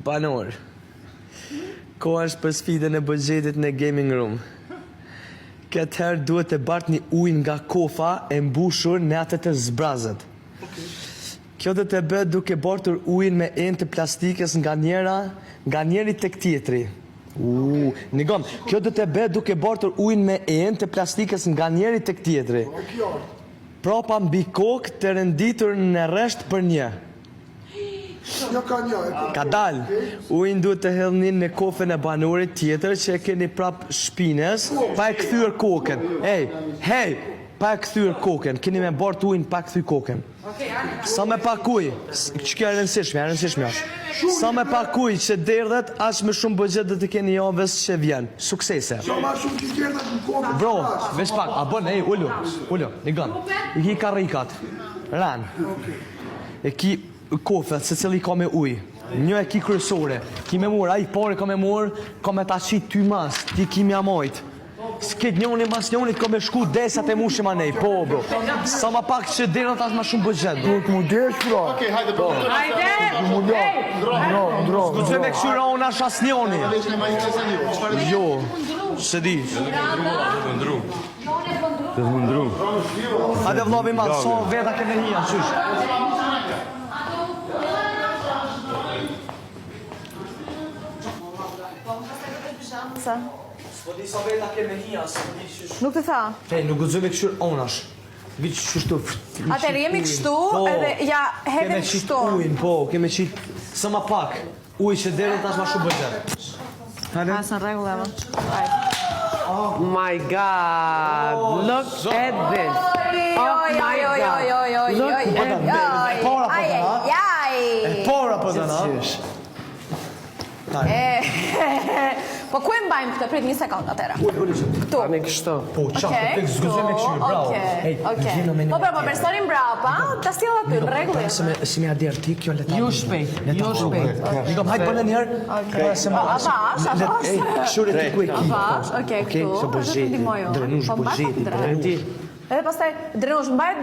Banor. Koha është për sfidën e budgetit në gaming room. Këtë herë duhet të bart një ujë nga kofa e mbushur në atë të zbrazët. Kjo do të bëhet duke bartur ujin me enë të plastikës nga njeri tek tjetri. Nigon, kjo do të bëhet duke bartur ujin me enë të plastikës nga njeri tek tjetri. Prapa mbi kokë të renditur në rresht për një. Ka dal, ujin duhet të hedhni në kofën e banurit tjetër që e keni prap shpines, pa e kthyer kokën. Hey, pa e kthyer kokën, keni me bart ujin pa kthyer kokën. Sa me pak ujë, që kjo e rëndësishme. Sa me pak ujë që derdhet, aq më shumë budget do të keni javës që vjen. Suksese. Bro, veç pak, a bën, ullu, nigon. I ki karrikat, ran. E ki kofët, se cili ka me ujë. Një e ki kryesore. Ki me mur, a i pare ka me mur, ka me ta qit ty mas, ti ki mja mojt. S'ket njoni mas njoni, ka me shku desat e mushim anej, po bro. Sa ma pak që dherën tash ma shumë budget. Duhet mu desh, bro. Okej, hajde, bro. Ndro. S'ku me këshyra unë ashtë as njoni. Jo, se di. Hajde vlovi madhë, so veta këne hija, qysh. S'po di sa veta keme hija, s'po di qysh. Nuk të tha? Nuk guxoj me këshyr onash. Viç qështu. Atëherë jemi kështu, edhe ja hedhim kështu. Ujin, po, keme qit sa ma pak. Ujë që dherën tash ma shumë budget. Asë në rregull Eva. Oh my God, look at this. Pora po të na. Po ku e mbajmë këtë? Prit një sekund atëra. Tu. Tani kështu. Po, qafë, tek zguzoj me këshyr, bravo. Okej. Po pra, po personin brapa, ta sjell aty, në rregull. Si me ader ti, kjo leta. Ju shpejt. Nikom, hajtë bënë njëherë. Këshyre ti ku e ki. Okej, këtu. Drenush budget. Edhe pastaj drenush mbajt